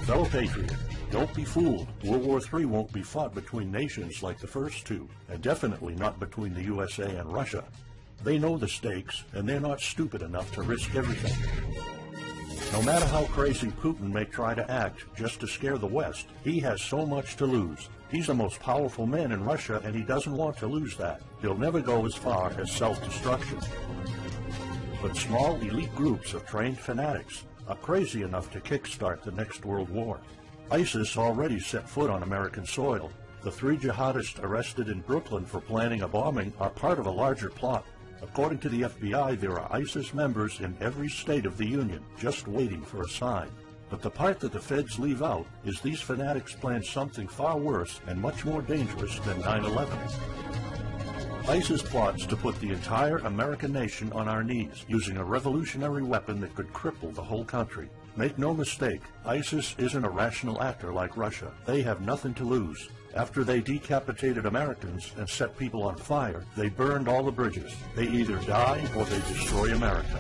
Fellow patriot, don't be fooled. World War III won't be fought between nations like the first two, and definitely not between the USA and Russia. They know the stakes, and they're not stupid enough to risk everything. No matter how crazy Putin may try to act just to scare the West, he has so much to lose. He's the most powerful man in Russia, and he doesn't want to lose that. He'll never go as far as self-destruction. But small elite groups of trained fanatics are crazy enough to kickstart the next world war. ISIS already set foot on American soil. The 3 jihadists arrested in Brooklyn for planning a bombing are part of a larger plot. According to the FBI, there are ISIS members in every state of the Union, just waiting for a sign. But the part that the feds leave out is these fanatics plan something far worse and much more dangerous than 9/11. ISIS plots to put the entire American nation on our knees, using a revolutionary weapon that could cripple the whole country. Make no mistake, ISIS isn't a rational actor like Russia. They have nothing to lose. After they decapitated Americans and set people on fire, they burned all the bridges. They either die or they destroy America.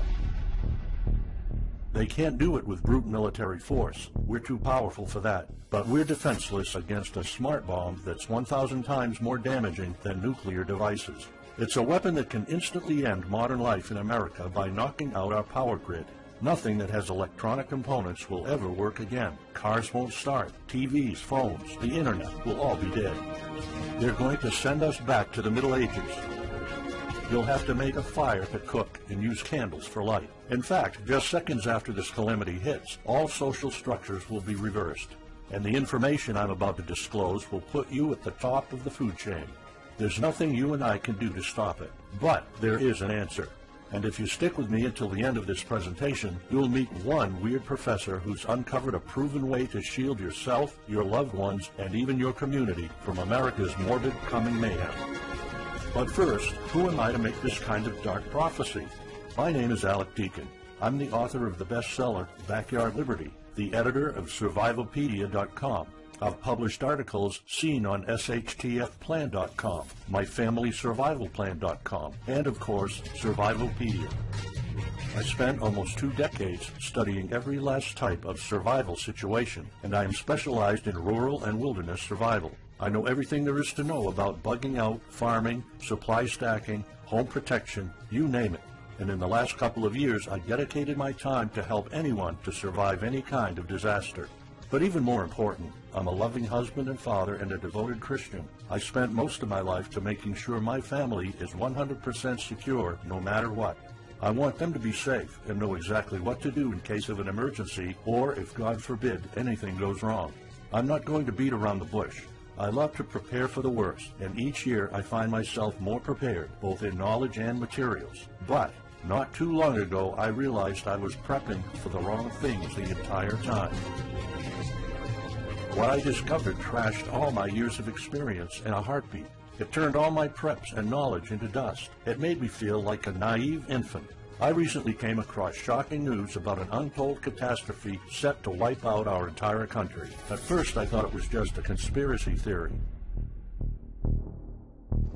They can't do it with brute military force. We're too powerful for that. But we're defenseless against a smart bomb that's 1,000 times more damaging than nuclear devices. It's a weapon that can instantly end modern life in America by knocking out our power grid. Nothing that has electronic components will ever work again. Cars won't start. TVs, phones, the internet will all be dead. They're going to send us back to the Middle Ages. You'll have to make a fire to cook and use candles for light. In fact, just seconds after this calamity hits, all social structures will be reversed. And the information I'm about to disclose will put you at the top of the food chain. There's nothing you and I can do to stop it. But there is an answer. And if you stick with me until the end of this presentation, you'll meet one weird professor who's uncovered a proven way to shield yourself, your loved ones, and even your community from America's morbid coming mayhem. But first, who am I to make this kind of dark prophecy? My name is Alec Deacon. I'm the author of the bestseller, Backyard Liberty, the editor of Survivalpedia.com. I've published articles seen on SHTFplan.com, MyFamilySurvivalPlan.com, and of course, Survivalpedia. I spent almost 2 decades studying every last type of survival situation, and I am specialized in rural and wilderness survival. I know everything there is to know about bugging out, farming, supply stacking, home protection, you name it. And in the last couple of years, I dedicated my time to help anyone to survive any kind of disaster. But even more important, I'm a loving husband and father and a devoted Christian. I spent most of my life to making sure my family is 100% secure no matter what. I want them to be safe and know exactly what to do in case of an emergency or if, God forbid, anything goes wrong. I'm not going to beat around the bush. I love to prepare for the worst, and each year I find myself more prepared, both in knowledge and materials. But not too long ago, I realized I was prepping for the wrong things the entire time. What I discovered trashed all my years of experience in a heartbeat. It turned all my preps and knowledge into dust. It made me feel like a naive infant. I recently came across shocking news about an untold catastrophe set to wipe out our entire country. At first, I thought it was just a conspiracy theory.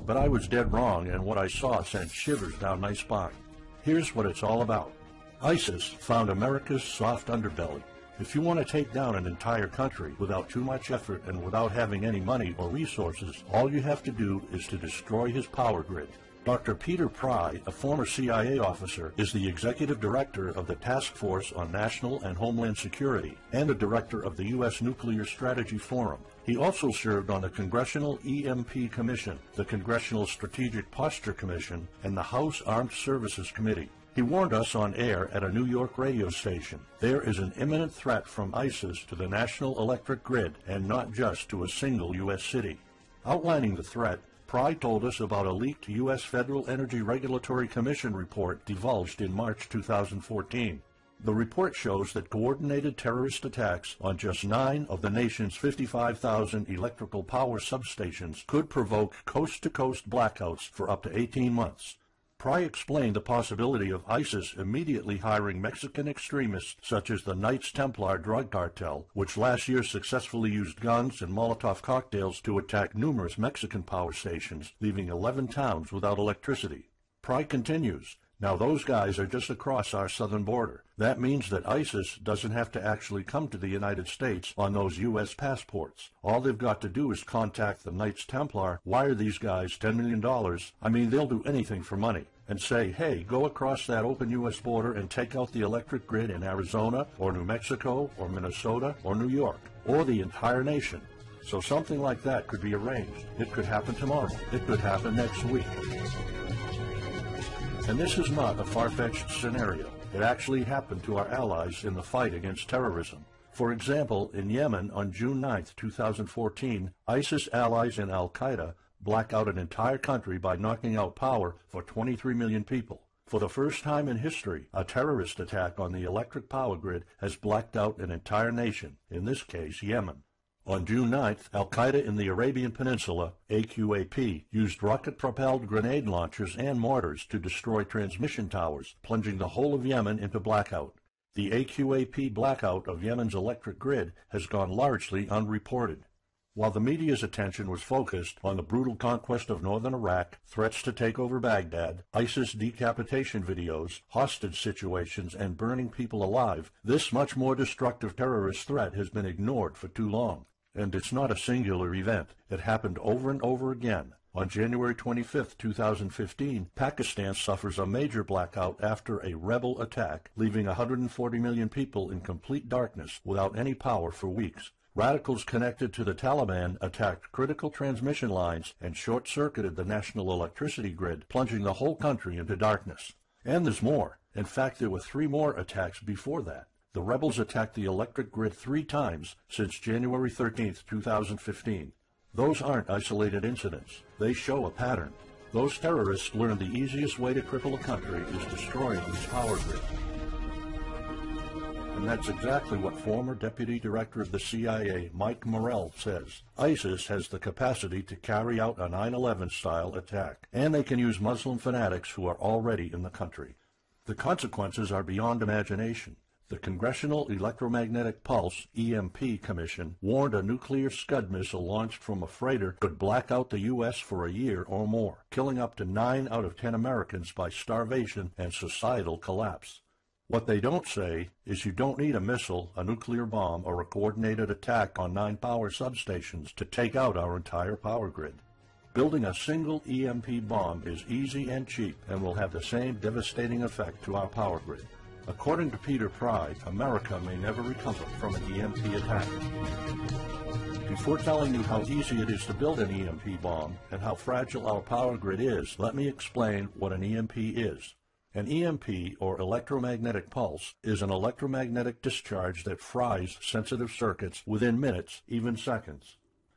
But I was dead wrong, and what I saw sent shivers down my spine. Here's what it's all about. ISIS found America's soft underbelly. If you want to take down an entire country without too much effort and without having any money or resources, all you have to do is to destroy his power grid. Dr. Peter Pry, a former CIA officer, is the executive director of the Task Force on National and Homeland Security and a director of the U.S. Nuclear Strategy Forum. He also served on the Congressional EMP Commission, the Congressional Strategic Posture Commission, and the House Armed Services Committee. He warned us on air at a New York radio station. There is an imminent threat from ISIS to the national electric grid, and not just to a single U.S. city. Outlining the threat, Pry told us about a leaked U.S. Federal Energy Regulatory Commission report divulged in March 2014. The report shows that coordinated terrorist attacks on just 9 of the nation's 55,000 electrical power substations could provoke coast-to-coast blackouts for up to 18 months. Pry explained the possibility of ISIS immediately hiring Mexican extremists such as the Knights Templar drug cartel, which last year successfully used guns and Molotov cocktails to attack numerous Mexican power stations, leaving 11 towns without electricity. Pry continues, Now those guys are just across our southern border. That means that ISIS doesn't have to actually come to the United States on those U.S. passports. All they've got to do is contact the Knights Templar, wire these guys $10 million, I mean they'll do anything for money, and say, hey, go across that open U.S. border and take out the electric grid in Arizona or New Mexico or Minnesota or New York, or the entire nation. So something like that could be arranged. It could happen tomorrow. It could happen next week. And this is not a far-fetched scenario. It actually happened to our allies in the fight against terrorism. For example, in Yemen on June 9, 2014, ISIS allies in Al-Qaeda black out an entire country by knocking out power for 23 million people. For the first time in history, a terrorist attack on the electric power grid has blacked out an entire nation, in this case Yemen. On June 9th, Al-Qaeda in the Arabian Peninsula, AQAP, used rocket-propelled grenade launchers and mortars to destroy transmission towers, plunging the whole of Yemen into blackout. The AQAP blackout of Yemen's electric grid has gone largely unreported. While the media's attention was focused on the brutal conquest of northern Iraq, threats to take over Baghdad, ISIS decapitation videos, hostage situations, and burning people alive, this much more destructive terrorist threat has been ignored for too long. And it's not a singular event. It happened over and over again. On January 25, 2015, Pakistan suffers a major blackout after a rebel attack, leaving 140 million people in complete darkness without any power for weeks. Radicals connected to the Taliban attacked critical transmission lines and short-circuited the national electricity grid, plunging the whole country into darkness. And there's more. In fact, there were 3 more attacks before that. The rebels attacked the electric grid 3 times since January 13, 2015. Those aren't isolated incidents. They show a pattern. Those terrorists learned the easiest way to cripple a country is destroying its power grid. And that's exactly what former Deputy Director of the CIA, Mike Morrell, says. ISIS has the capacity to carry out a 9/11-style attack, and they can use Muslim fanatics who are already in the country. The consequences are beyond imagination. The Congressional Electromagnetic Pulse, EMP, Commission warned a nuclear Scud missile launched from a freighter could black out the U.S. for a year or more, killing up to 9 out of 10 Americans by starvation and societal collapse. What they don't say is you don't need a missile, a nuclear bomb, or a coordinated attack on 9 power substations to take out our entire power grid. Building a single EMP bomb is easy and cheap and will have the same devastating effect to our power grid. According to Peter Pry, America may never recover from an EMP attack. Before telling you how easy it is to build an EMP bomb and how fragile our power grid is, let me explain what an EMP is. An EMP, or electromagnetic pulse, is an electromagnetic discharge that fries sensitive circuits within minutes, even seconds.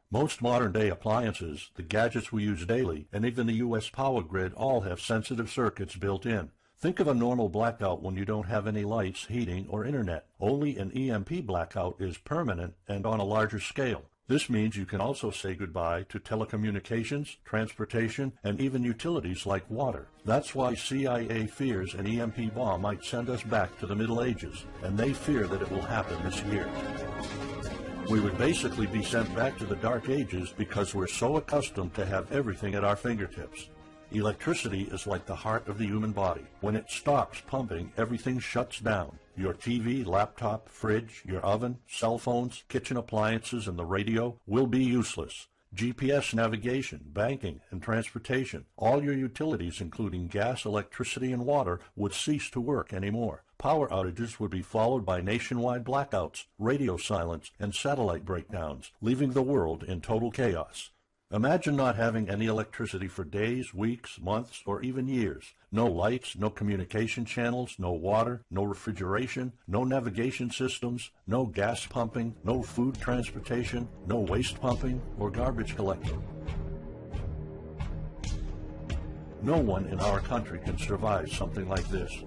Most modern-day appliances, the gadgets we use daily, and even the U.S. power grid all have sensitive circuits built in. Think of a normal blackout when you don't have any lights, heating, or internet. Only an EMP blackout is permanent and on a larger scale. This means you can also say goodbye to telecommunications, transportation, and even utilities like water. That's why CIA fears an EMP bomb might send us back to the Middle Ages, and they fear that it will happen this year. We would basically be sent back to the Dark Ages because we're so accustomed to have everything at our fingertips. Electricity is like the heart of the human body. When it stops pumping, everything shuts down. Your TV, laptop, fridge, your oven, cell phones, kitchen appliances, and the radio will be useless. GPS navigation, banking, and transportation, all your utilities, including gas, electricity, and water, would cease to work anymore. Power outages would be followed by nationwide blackouts, radio silence, and satellite breakdowns, leaving the world in total chaos. Imagine not having any electricity for days, weeks, months, or even years. No lights, no communication channels, no water, no refrigeration, no navigation systems, no gas pumping, no food transportation, no waste pumping or garbage collection. No one in our country can survive something like this.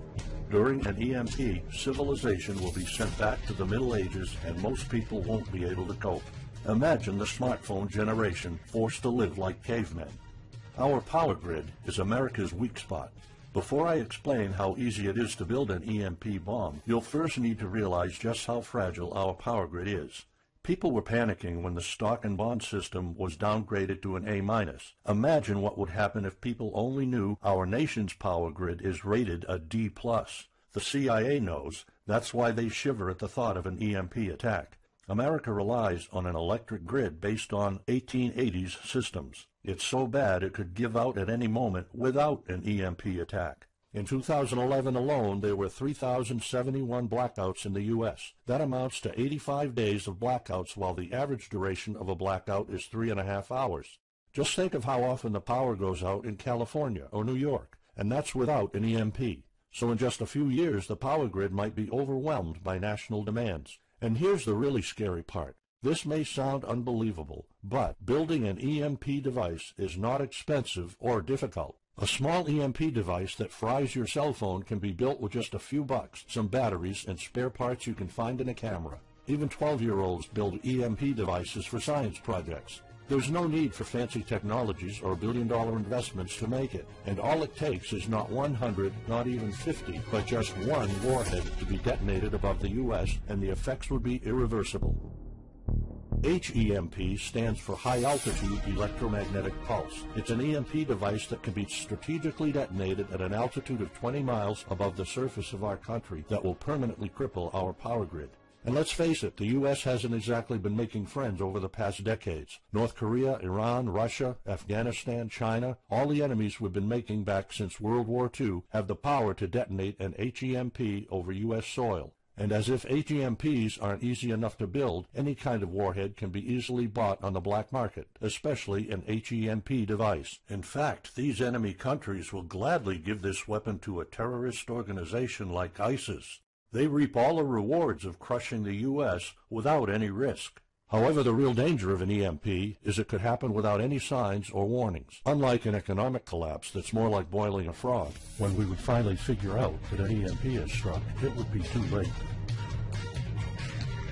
During an EMP, civilization will be sent back to the Middle Ages and most people won't be able to cope. Imagine the smartphone generation forced to live like cavemen. Our power grid is America's weak spot. Before I explain how easy it is to build an EMP bomb, you'll first need to realize just how fragile our power grid is. People were panicking when the stock and bond system was downgraded to an A-. Imagine what would happen if people only knew our nation's power grid is rated a D+. The CIA knows. That's why they shiver at the thought of an EMP attack. America relies on an electric grid based on 1880s systems. It's so bad it could give out at any moment without an EMP attack. In 2011 alone, there were 3,071 blackouts in the U.S. That amounts to 85 days of blackouts, while the average duration of a blackout is 3.5 hours. Just think of how often the power goes out in California or New York, and that's without an EMP. So in just a few years, the power grid might be overwhelmed by national demands. And here's the really scary part. This may sound unbelievable, but building an EMP device is not expensive or difficult. A small EMP device that fries your cell phone can be built with just a few bucks, some batteries, and spare parts you can find in a camera. Even 12-year-olds build EMP devices for science projects. There's no need for fancy technologies or billion-dollar investments to make it, and all it takes is not 100, not even 50, but just one warhead to be detonated above the U.S., and the effects would be irreversible. HEMP stands for High Altitude Electromagnetic Pulse. It's an EMP device that can be strategically detonated at an altitude of 20 miles above the surface of our country that will permanently cripple our power grid. And let's face it, the U.S. hasn't exactly been making friends over the past decades. North Korea, Iran, Russia, Afghanistan, China, all the enemies we've been making back since World War II have the power to detonate an HEMP over U.S. soil. And as if HEMPs aren't easy enough to build, any kind of warhead can be easily bought on the black market, especially an HEMP device. In fact, these enemy countries will gladly give this weapon to a terrorist organization like ISIS. They reap all the rewards of crushing the U.S. without any risk. However, the real danger of an EMP is it could happen without any signs or warnings. Unlike an economic collapse that's more like boiling a frog, when we would finally figure out that an EMP has struck, it would be too late.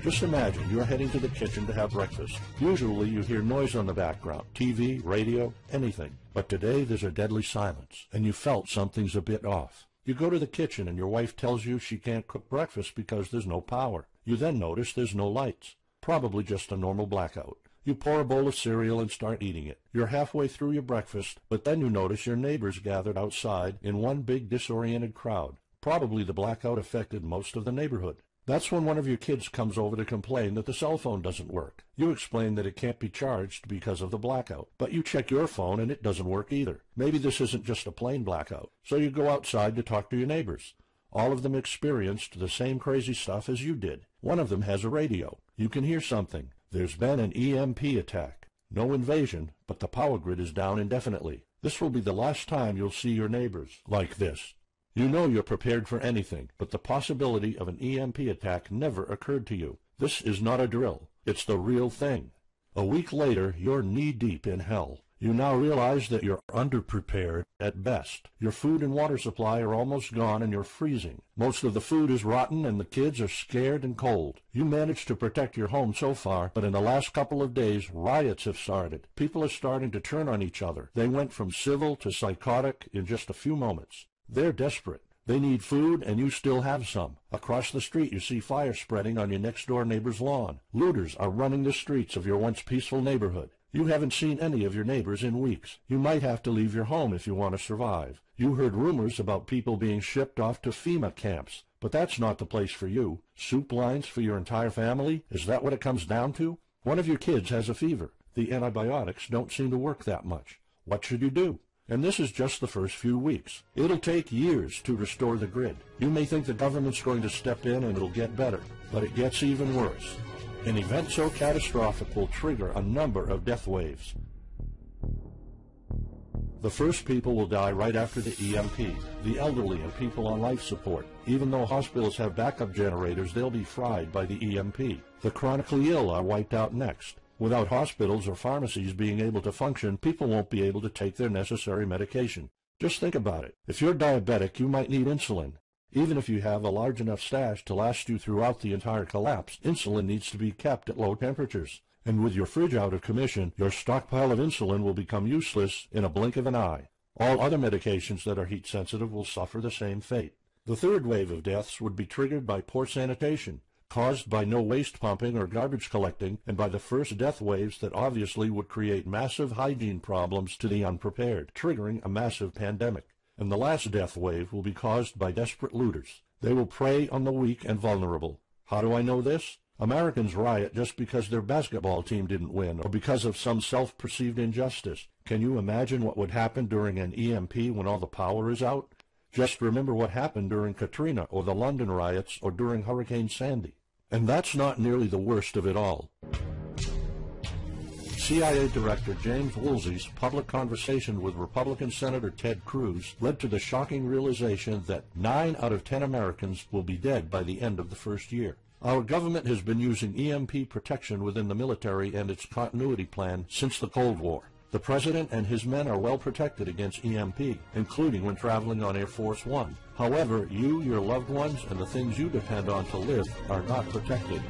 Just imagine you're heading to the kitchen to have breakfast. Usually you hear noise on the background, TV, radio, anything. But today there's a deadly silence, and you felt something's a bit off. You go to the kitchen and your wife tells you she can't cook breakfast because there's no power. You then notice there's no lights. Probably just a normal blackout. You pour a bowl of cereal and start eating it. You're halfway through your breakfast, but then you notice your neighbors gathered outside in one big disoriented crowd. Probably the blackout affected most of the neighborhood. That's when one of your kids comes over to complain that the cell phone doesn't work. You explain that it can't be charged because of the blackout, but you check your phone and it doesn't work either. Maybe this isn't just a plain blackout. So you go outside to talk to your neighbors. All of them experienced the same crazy stuff as you did. One of them has a radio. You can hear something. There's been an EMP attack. No invasion, but the power grid is down indefinitely. This will be the last time you'll see your neighbors like this. You know you're prepared for anything, but the possibility of an EMP attack never occurred to you. This is not a drill. It's the real thing. A week later, you're knee-deep in hell. You now realize that you're underprepared at best. Your food and water supply are almost gone and you're freezing. Most of the food is rotten and the kids are scared and cold. You managed to protect your home so far, but in the last couple of days, riots have started. People are starting to turn on each other. They went from civil to psychotic in just a few moments. They're desperate. They need food, and you still have some. Across the street, you see fire spreading on your next-door neighbor's lawn. Looters are running the streets of your once peaceful neighborhood. You haven't seen any of your neighbors in weeks. You might have to leave your home if you want to survive. You heard rumors about people being shipped off to FEMA camps, but that's not the place for you. Soup lines for your entire family? Is that what it comes down to? One of your kids has a fever. The antibiotics don't seem to work that much. What should you do? And this is just the first few weeks. It'll take years to restore the grid. You may think the government's going to step in and it'll get better, but it gets even worse. An event so catastrophic will trigger a number of death waves. The first people will die right after the EMP, the elderly and people on life support. Even though hospitals have backup generators, they'll be fried by the EMP. The chronically ill are wiped out next. Without hospitals or pharmacies being able to function, people won't be able to take their necessary medication. Just think about it. If you're diabetic, you might need insulin. Even if you have a large enough stash to last you throughout the entire collapse, insulin needs to be kept at low temperatures. And with your fridge out of commission, your stockpile of insulin will become useless in a blink of an eye. All other medications that are heat-sensitive will suffer the same fate. The third wave of deaths would be triggered by poor sanitation. caused by no waste pumping or garbage collecting, and by the first death waves that obviously would create massive hygiene problems to the unprepared, triggering a massive pandemic. And the last death wave will be caused by desperate looters. They will prey on the weak and vulnerable. How do I know this? Americans riot just because their basketball team didn't win or because of some self-perceived injustice. Can you imagine what would happen during an EMP when all the power is out? Just remember what happened during Katrina or the London riots or during Hurricane Sandy. And that's not nearly the worst of it all. CIA Director James Woolsey's public conversation with Republican Senator Ted Cruz led to the shocking realization that 9 out of 10 Americans will be dead by the end of the first year. Our government has been using EMP protection within the military and its continuity plan since the Cold War. The President and his men are well protected against EMP, including when traveling on Air Force One. However, you, your loved ones, and the things you depend on to live are not protected.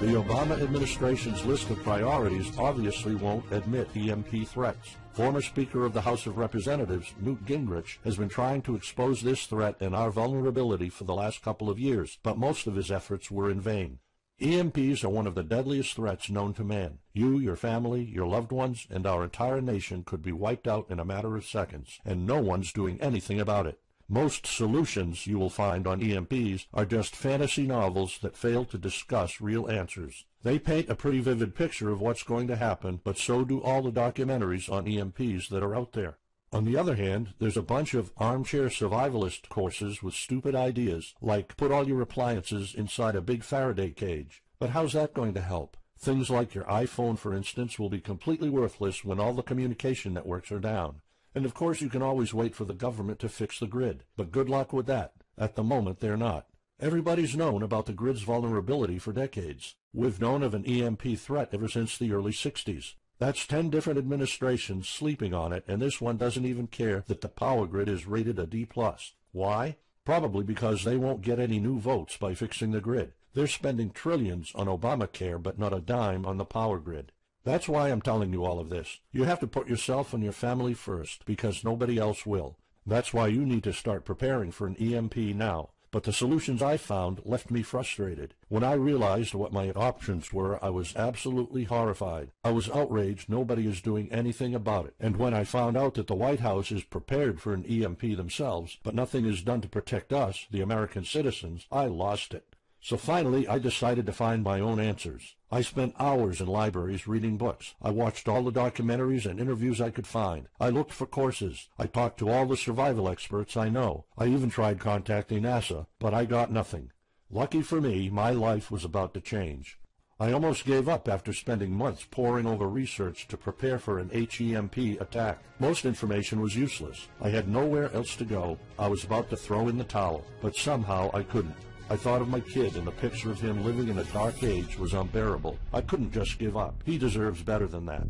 The Obama administration's list of priorities obviously won't admit EMP threats. Former Speaker of the House of Representatives, Newt Gingrich, has been trying to expose this threat and our vulnerability for the last couple of years, but most of his efforts were in vain. EMPs are one of the deadliest threats known to man. You, your family, your loved ones, and our entire nation could be wiped out in a matter of seconds, and no one's doing anything about it. Most solutions you will find on EMPs are just fantasy novels that fail to discuss real answers. They paint a pretty vivid picture of what's going to happen, but so do all the documentaries on EMPs that are out there. On the other hand, there's a bunch of armchair survivalist courses with stupid ideas, like put all your appliances inside a big Faraday cage. But how's that going to help? Things like your iPhone, for instance, will be completely worthless when all the communication networks are down. And of course you can always wait for the government to fix the grid, but good luck with that. At the moment they're not. Everybody's known about the grid's vulnerability for decades. We've known of an EMP threat ever since the early 60s. That's 10 different administrations sleeping on it, and this one doesn't even care that the power grid is rated a D+. Why? Probably because they won't get any new votes by fixing the grid. They're spending trillions on Obamacare, but not a dime on the power grid. That's why I'm telling you all of this. You have to put yourself and your family first, because nobody else will. That's why you need to start preparing for an EMP now. But the solutions I found left me frustrated. When I realized what my options were, I was absolutely horrified. I was outraged nobody is doing anything about it. And when I found out that the White House is prepared for an EMP themselves, but nothing is done to protect us, the American citizens, I lost it. So finally, I decided to find my own answers. I spent hours in libraries reading books. I watched all the documentaries and interviews I could find. I looked for courses. I talked to all the survival experts I know. I even tried contacting NASA, but I got nothing. Lucky for me, my life was about to change. I almost gave up after spending months poring over research to prepare for an HEMP attack. Most information was useless. I had nowhere else to go. I was about to throw in the towel, but somehow I couldn't. I thought of my kid, and the picture of him living in a dark age was unbearable. I couldn't just give up. He deserves better than that.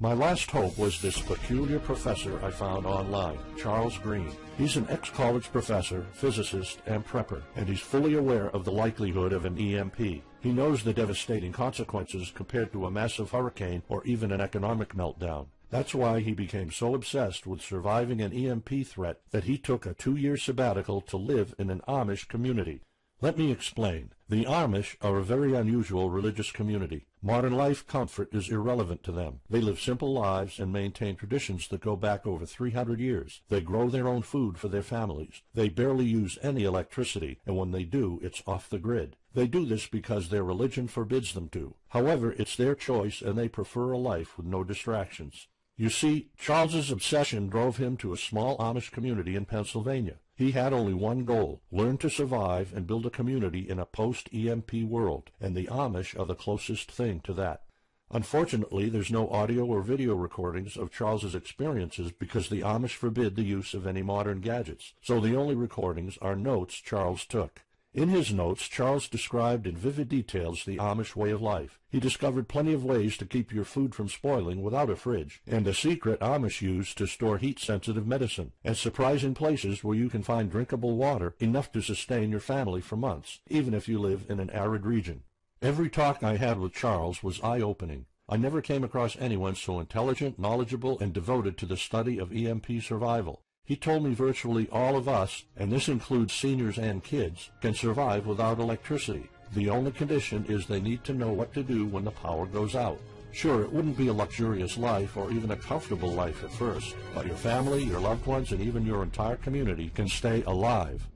My last hope was this peculiar professor I found online, Charles Green. He's an ex-college professor, physicist, and prepper, and he's fully aware of the likelihood of an EMP. He knows the devastating consequences compared to a massive hurricane or even an economic meltdown. That's why he became so obsessed with surviving an EMP threat that he took a 2-year sabbatical to live in an Amish community. Let me explain. The Amish are a very unusual religious community. Modern life comfort is irrelevant to them. They live simple lives and maintain traditions that go back over 300 years. They grow their own food for their families. They barely use any electricity, and when they do, it's off the grid. They do this because their religion forbids them to. However, it's their choice, and they prefer a life with no distractions. You see, Charles's obsession drove him to a small Amish community in Pennsylvania. He had only one goal: learn to survive and build a community in a post-EMP world, and the Amish are the closest thing to that. Unfortunately, there's no audio or video recordings of Charles's experiences because the Amish forbid the use of any modern gadgets, so the only recordings are notes Charles took. In his notes, Charles described in vivid details the Amish way of life. He discovered plenty of ways to keep your food from spoiling without a fridge, and a secret Amish use to store heat-sensitive medicine, and surprising places where you can find drinkable water enough to sustain your family for months, even if you live in an arid region. Every talk I had with Charles was eye-opening. I never came across anyone so intelligent, knowledgeable, and devoted to the study of EMP survival. He told me virtually all of us, and this includes seniors and kids, can survive without electricity. The only condition is they need to know what to do when the power goes out. Sure, it wouldn't be a luxurious life or even a comfortable life at first, but your family, your loved ones, and even your entire community can stay alive.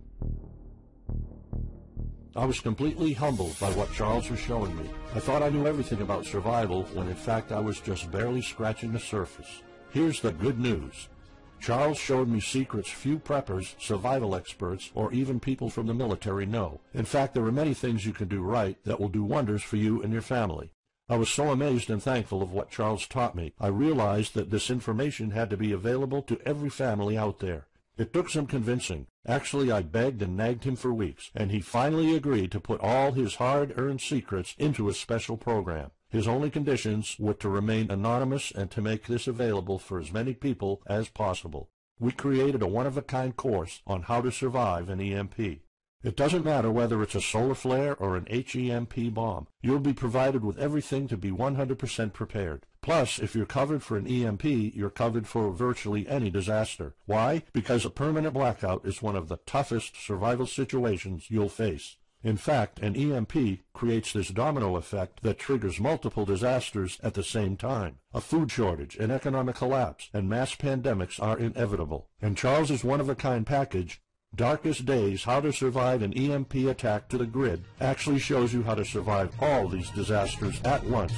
I was completely humbled by what Charles was showing me. I thought I knew everything about survival when in fact I was just barely scratching the surface. Here's the good news. Charles showed me secrets few preppers, survival experts, or even people from the military know. In fact, there are many things you can do right that will do wonders for you and your family. I was so amazed and thankful of what Charles taught me. I realized that this information had to be available to every family out there. It took some convincing. Actually, I begged and nagged him for weeks, and he finally agreed to put all his hard-earned secrets into a special program. His only conditions were to remain anonymous and to make this available for as many people as possible. We created a one-of-a-kind course on how to survive an EMP. It doesn't matter whether it's a solar flare or an HEMP bomb. You'll be provided with everything to be 100% prepared. Plus, if you're covered for an EMP, you're covered for virtually any disaster. Why? Because a permanent blackout is one of the toughest survival situations you'll face. In fact, an EMP creates this domino effect that triggers multiple disasters at the same time. A food shortage, an economic collapse, and mass pandemics are inevitable. And Charles's one-of-a-kind package, Darkest Days, How to Survive an EMP Attack to the Grid, actually shows you how to survive all these disasters at once.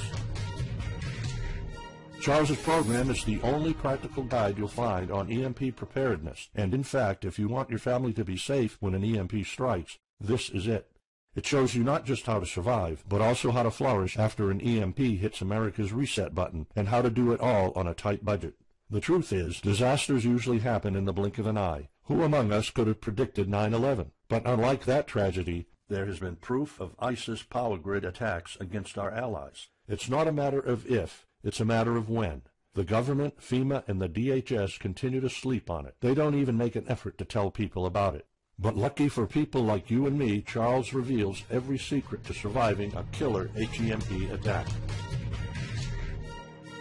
Charles's program is the only practical guide you'll find on EMP preparedness, and in fact, if you want your family to be safe when an EMP strikes, this is it. It shows you not just how to survive, but also how to flourish after an EMP hits America's reset button, and how to do it all on a tight budget. The truth is, disasters usually happen in the blink of an eye. Who among us could have predicted 9/11? But unlike that tragedy, there has been proof of ISIS power grid attacks against our allies. It's not a matter of if, it's a matter of when. The government, FEMA, and the DHS continue to sleep on it. They don't even make an effort to tell people about it. But lucky for people like you and me, Charles reveals every secret to surviving a killer HEMP attack.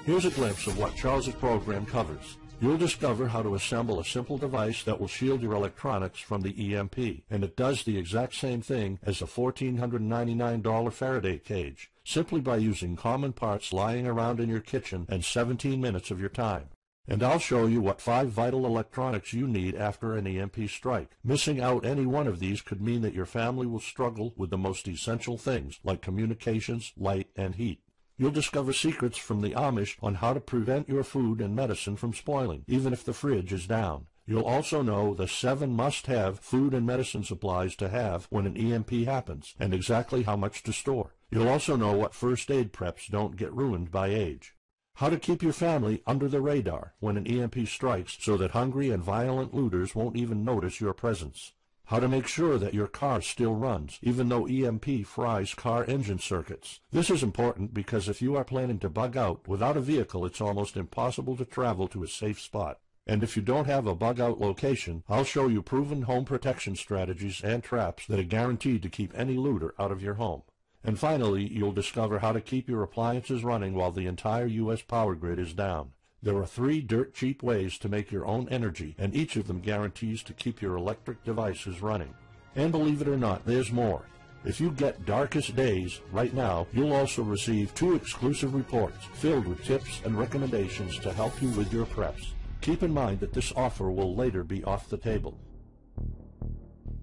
Here's a glimpse of what Charles's program covers. You'll discover how to assemble a simple device that will shield your electronics from the EMP, and it does the exact same thing as a $1,499 Faraday cage, simply by using common parts lying around in your kitchen and 17 minutes of your time. And I'll show you what 5 vital electronics you need after an EMP strike. Missing out any one of these could mean that your family will struggle with the most essential things like communications, light, and heat. You'll discover secrets from the Amish on how to prevent your food and medicine from spoiling, even if the fridge is down. You'll also know the 7 must-have food and medicine supplies to have when an EMP happens, and exactly how much to store. You'll also know what first aid preps don't get ruined by age. How to keep your family under the radar when an EMP strikes so that hungry and violent looters won't even notice your presence. How to make sure that your car still runs, even though EMP fries car engine circuits. This is important because if you are planning to bug out, without a vehicle it's almost impossible to travel to a safe spot. And if you don't have a bug-out location, I'll show you proven home protection strategies and traps that are guaranteed to keep any looter out of your home. And finally, you'll discover how to keep your appliances running while the entire U.S. power grid is down. There are 3 dirt-cheap ways to make your own energy, and each of them guarantees to keep your electric devices running. And believe it or not, there's more. If you get Darkest Days right now, you'll also receive 2 exclusive reports filled with tips and recommendations to help you with your preps. Keep in mind that this offer will later be off the table.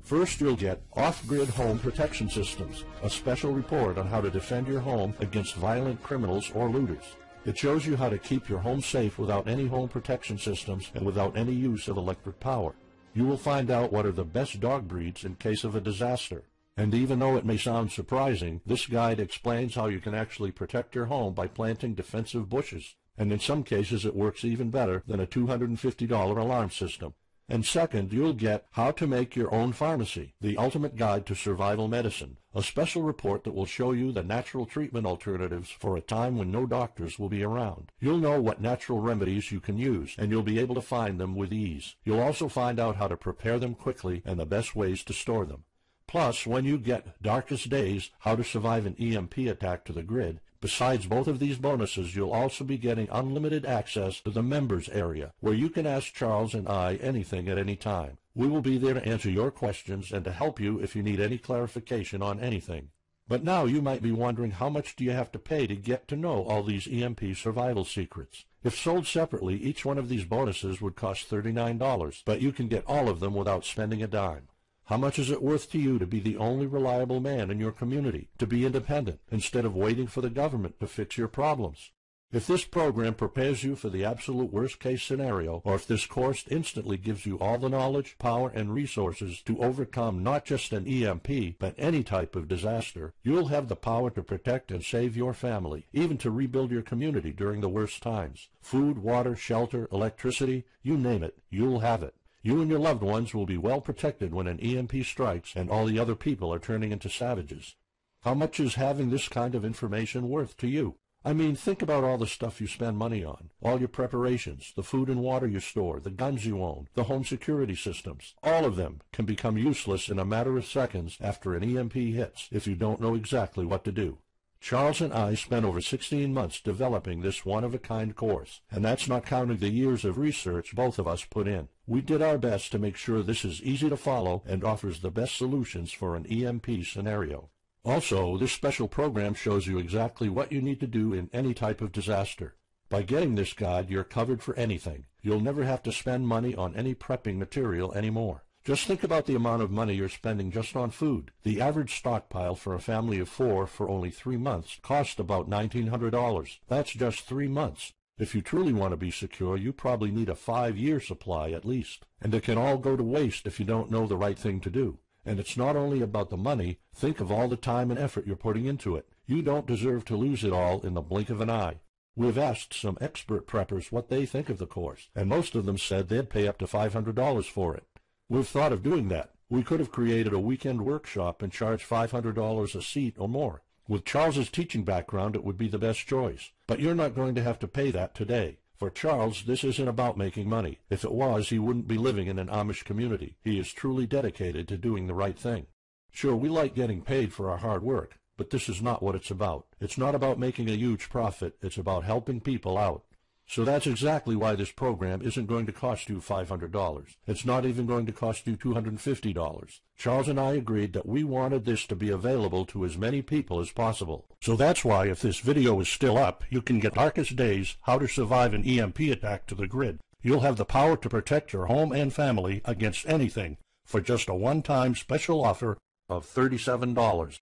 First, you'll get Off-Grid Home Protection Systems, a special report on how to defend your home against violent criminals or looters. It shows you how to keep your home safe without any home protection systems and without any use of electric power. You will find out what are the best dog breeds in case of a disaster. And even though it may sound surprising, this guide explains how you can actually protect your home by planting defensive bushes. And in some cases it works even better than a $250 alarm system. And second, you'll get How to Make Your Own Pharmacy, the ultimate guide to survival medicine, a special report that will show you the natural treatment alternatives for a time when no doctors will be around. You'll know what natural remedies you can use, and you'll be able to find them with ease. You'll also find out how to prepare them quickly and the best ways to store them. Plus, when you get Darkest Days, How to Survive an EMP Attack to the Grid, Besides both of these bonuses, you'll also be getting unlimited access to the members area, where you can ask Charles and I anything at any time. We will be there to answer your questions and to help you if you need any clarification on anything. But now you might be wondering, how much do you have to pay to get to know all these EMP survival secrets? If sold separately, each one of these bonuses would cost $39, but you can get all of them without spending a dime. How much is it worth to you to be the only reliable man in your community, to be independent, instead of waiting for the government to fix your problems? If this program prepares you for the absolute worst-case scenario, or if this course instantly gives you all the knowledge, power, and resources to overcome not just an EMP, but any type of disaster, you'll have the power to protect and save your family, even to rebuild your community during the worst times. Food, water, shelter, electricity, you name it, you'll have it. You and your loved ones will be well protected when an EMP strikes and all the other people are turning into savages. How much is having this kind of information worth to you? I mean, think about all the stuff you spend money on, all your preparations, the food and water you store, the guns you own, the home security systems. All of them can become useless in a matter of seconds after an EMP hits if you don't know exactly what to do. Charles and I spent over 16 months developing this one-of-a-kind course, and that's not counting the years of research both of us put in. We did our best to make sure this is easy to follow and offers the best solutions for an EMP scenario. Also, this special program shows you exactly what you need to do in any type of disaster. By getting this guide, you're covered for anything. You'll never have to spend money on any prepping material anymore. Just think about the amount of money you're spending just on food. The average stockpile for a family of 4 for only 3 months cost about $1,900. That's just 3 months. If you truly want to be secure, you probably need a 5-year supply at least. And it can all go to waste if you don't know the right thing to do. And it's not only about the money. Think of all the time and effort you're putting into it. You don't deserve to lose it all in the blink of an eye. We've asked some expert preppers what they think of the course, and most of them said they'd pay up to $500 for it. We've thought of doing that. We could have created a weekend workshop and charged $500 a seat or more. With Charles's teaching background, it would be the best choice. But you're not going to have to pay that today. For Charles, this isn't about making money. If it was, he wouldn't be living in an Amish community. He is truly dedicated to doing the right thing. Sure, we like getting paid for our hard work, but this is not what it's about. It's not about making a huge profit. It's about helping people out. So that's exactly why this program isn't going to cost you $500. It's not even going to cost you $250. Charles and I agreed that we wanted this to be available to as many people as possible. So that's why, if this video is still up, you can get Darkest Days, How to Survive an EMP Attack to the Grid. You'll have the power to protect your home and family against anything for just a one-time special offer of $37.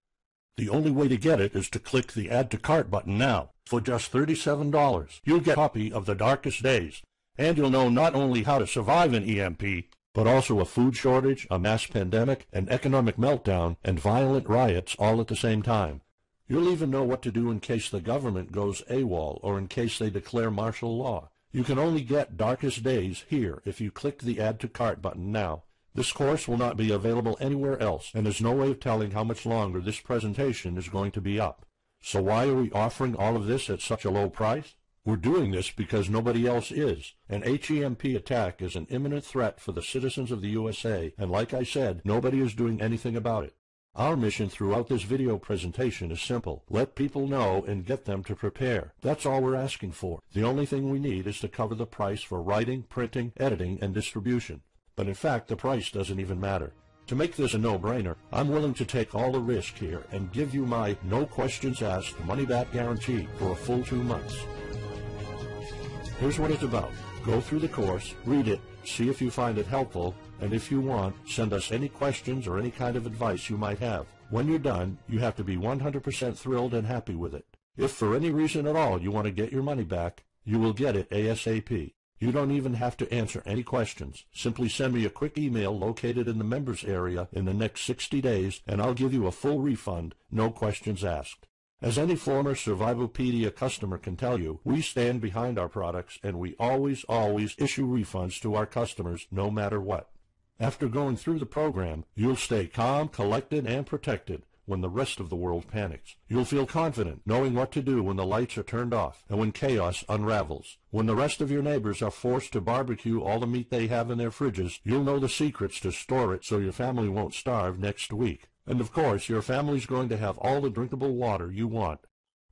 The only way to get it is to click the Add to Cart button now. For just $37, you'll get a copy of The Darkest Days, and you'll know not only how to survive an EMP, but also a food shortage, a mass pandemic, an economic meltdown, and violent riots all at the same time. You'll even know what to do in case the government goes AWOL or in case they declare martial law. You can only get Darkest Days here if you click the Add to Cart button now. This course will not be available anywhere else, and there's no way of telling how much longer this presentation is going to be up. So why are we offering all of this at such a low price? We're doing this because nobody else is. An HEMP attack is an imminent threat for the citizens of the USA, and like I said, nobody is doing anything about it. Our mission throughout this video presentation is simple. Let people know and get them to prepare. That's all we're asking for. The only thing we need is to cover the price for writing, printing, editing, and distribution. But in fact, the price doesn't even matter. To make this a no-brainer, I'm willing to take all the risk here and give you my no questions asked money-back guarantee for a full 2 months. Here's what it's about. Go through the course, read it, see if you find it helpful, and if you want, send us any questions or any kind of advice you might have. When you're done, you have to be 100% thrilled and happy with it. If for any reason at all you want to get your money back, you will get it ASAP. You don't even have to answer any questions. Simply send me a quick email located in the members area in the next 60 days, and I'll give you a full refund, no questions asked. As any former Survivalopedia customer can tell you, we stand behind our products, and we always issue refunds to our customers no matter what. After going through the program, you'll stay calm, collected, and protected when the rest of the world panics. You'll feel confident knowing what to do when the lights are turned off and when chaos unravels. When the rest of your neighbors are forced to barbecue all the meat they have in their fridges, you'll know the secrets to store it so your family won't starve next week. And of course, your family's going to have all the drinkable water you want.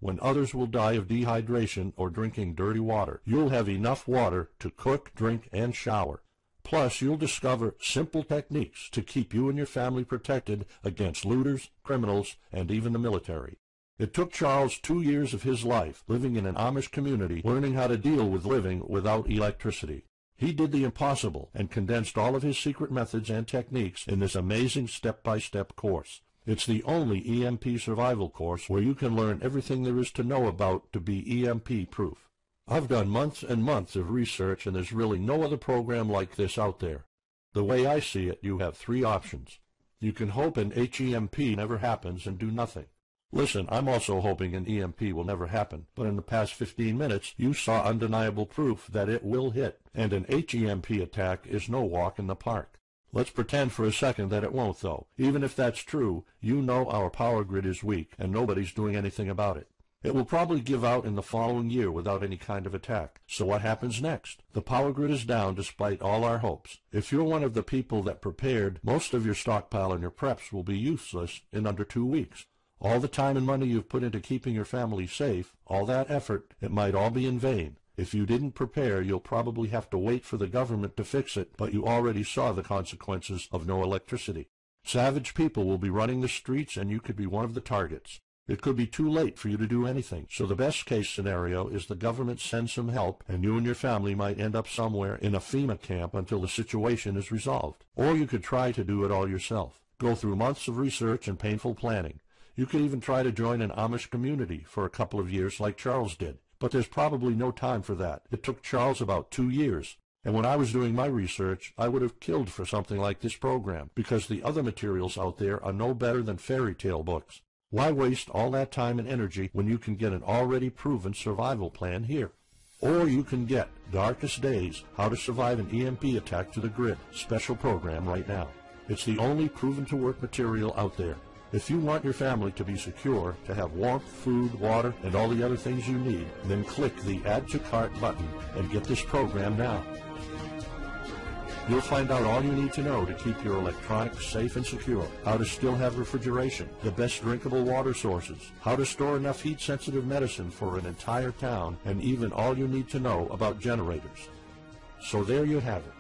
When others will die of dehydration or drinking dirty water, you'll have enough water to cook, drink, and shower. Plus, you'll discover simple techniques to keep you and your family protected against looters, criminals, and even the military. It took Charles 2 years of his life living in an Amish community learning how to deal with living without electricity. He did the impossible and condensed all of his secret methods and techniques in this amazing step-by-step course. It's the only EMP survival course where you can learn everything there is to know about to be EMP-proof. I've done months and months of research, and there's really no other program like this out there. The way I see it, you have 3 options. You can hope an HEMP never happens and do nothing. Listen, I'm also hoping an EMP will never happen, but in the past 15 minutes, you saw undeniable proof that it will hit, and an HEMP attack is no walk in the park. Let's pretend for a second that it won't, though. Even if that's true, you know our power grid is weak, and nobody's doing anything about it. It will probably give out in the following year without any kind of attack. So what happens next? The power grid is down despite all our hopes. If you're one of the people that prepared, most of your stockpile and your preps will be useless in under 2 weeks. All the time and money you've put into keeping your family safe, all that effort, it might all be in vain. If you didn't prepare, you'll probably have to wait for the government to fix it, but you already saw the consequences of no electricity. Savage people will be running the streets, and you could be one of the targets. It could be too late for you to do anything, so the best-case scenario is the government sends some help, and you and your family might end up somewhere in a FEMA camp until the situation is resolved. Or you could try to do it all yourself. Go through months of research and painful planning. You could even try to join an Amish community for a couple of years like Charles did. But there's probably no time for that. It took Charles about 2 years. And when I was doing my research, I would have killed for something like this program, because the other materials out there are no better than fairy tale books. Why waste all that time and energy when you can get an already proven survival plan here? Or you can get Darkest Days, How to Survive an EMP Attack to the Grid special program right now. It's the only proven-to-work material out there. If you want your family to be secure, to have warmth, food, water, and all the other things you need, then click the Add to Cart button and get this program now. You'll find out all you need to know to keep your electronics safe and secure, how to still have refrigeration, the best drinkable water sources, how to store enough heat-sensitive medicine for an entire town, and even all you need to know about generators. So there you have it.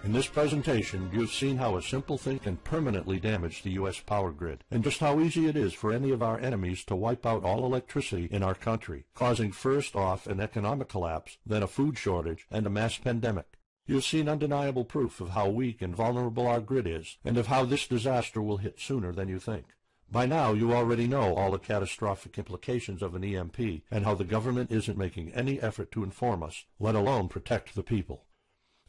In this presentation, you've seen how a simple thing can permanently damage the U.S. power grid, and just how easy it is for any of our enemies to wipe out all electricity in our country, causing first off an economic collapse, then a food shortage, and a mass pandemic. You've seen undeniable proof of how weak and vulnerable our grid is, and of how this disaster will hit sooner than you think. By now, you already know all the catastrophic implications of an EMP, and how the government isn't making any effort to inform us, let alone protect the people.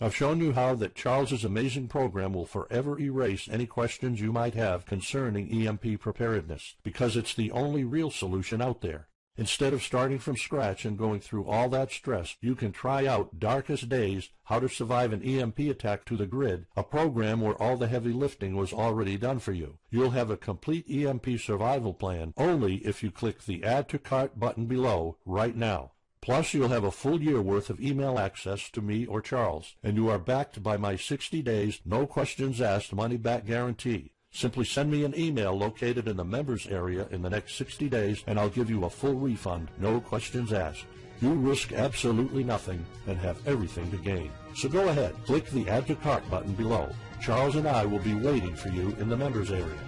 I've shown you how that Charles's amazing program will forever erase any questions you might have concerning EMP preparedness, because it's the only real solution out there. Instead of starting from scratch and going through all that stress, you can try out Darkest Days, How to Survive an EMP Attack to the Grid, a program where all the heavy lifting was already done for you. You'll have a complete EMP survival plan only if you click the Add to Cart button below right now. Plus, you'll have a full year worth of email access to me or Charles, and you are backed by my 60 days, no questions asked money-back guarantee. Simply send me an email located in the members area in the next 60 days, and I'll give you a full refund, no questions asked. You risk absolutely nothing and have everything to gain. So go ahead, click the Add to Cart button below. Charles and I will be waiting for you in the members area.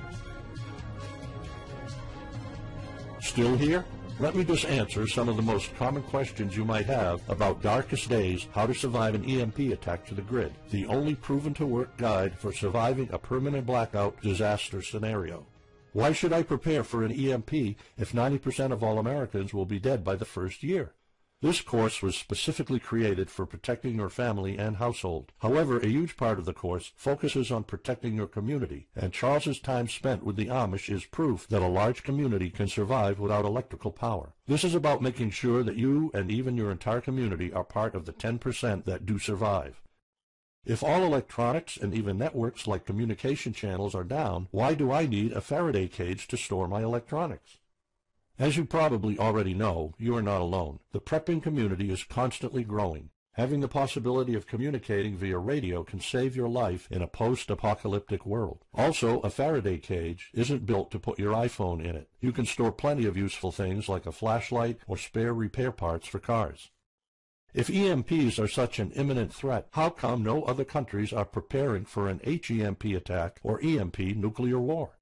Still here? Let me just answer some of the most common questions you might have about Darkest Days, How to Survive an EMP Attack to the Grid, the only proven-to-work guide for surviving a permanent blackout disaster scenario. Why should I prepare for an EMP if 90% of all Americans will be dead by the first year? This course was specifically created for protecting your family and household. However, a huge part of the course focuses on protecting your community, and Charles's time spent with the Amish is proof that a large community can survive without electrical power. This is about making sure that you and even your entire community are part of the 10% that do survive. If all electronics and even networks like communication channels are down, why do I need a Faraday cage to store my electronics? As you probably already know, you are not alone. The prepping community is constantly growing. Having the possibility of communicating via radio can save your life in a post-apocalyptic world. Also, a Faraday cage isn't built to put your iPhone in it. You can store plenty of useful things like a flashlight or spare repair parts for cars. If EMPs are such an imminent threat, how come no other countries are preparing for an HEMP attack or EMP nuclear war?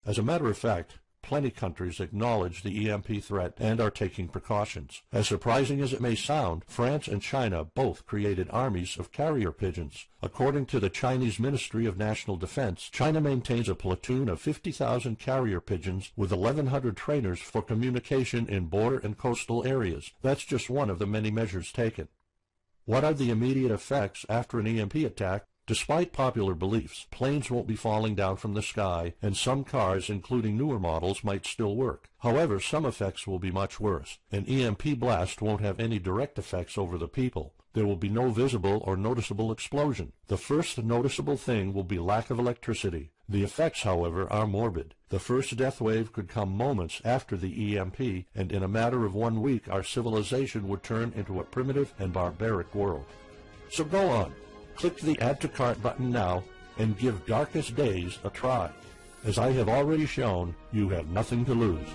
As a matter of fact, plenty countries acknowledge the EMP threat and are taking precautions. As surprising as it may sound, France and China both created armies of carrier pigeons. According to the Chinese Ministry of National Defense, China maintains a platoon of 50,000 carrier pigeons with 1,100 trainers for communication in border and coastal areas. That's just one of the many measures taken. What are the immediate effects after an EMP attack? Despite popular beliefs, planes won't be falling down from the sky, and some cars, including newer models, might still work. However, some effects will be much worse. An EMP blast won't have any direct effects over the people. There will be no visible or noticeable explosion. The first noticeable thing will be lack of electricity. The effects, however, are morbid. The first death wave could come moments after the EMP, and in a matter of 1 week, our civilization would turn into a primitive and barbaric world. So go on. Click the Add to Cart button now and give Darkest Days a try. As I have already shown, you have nothing to lose.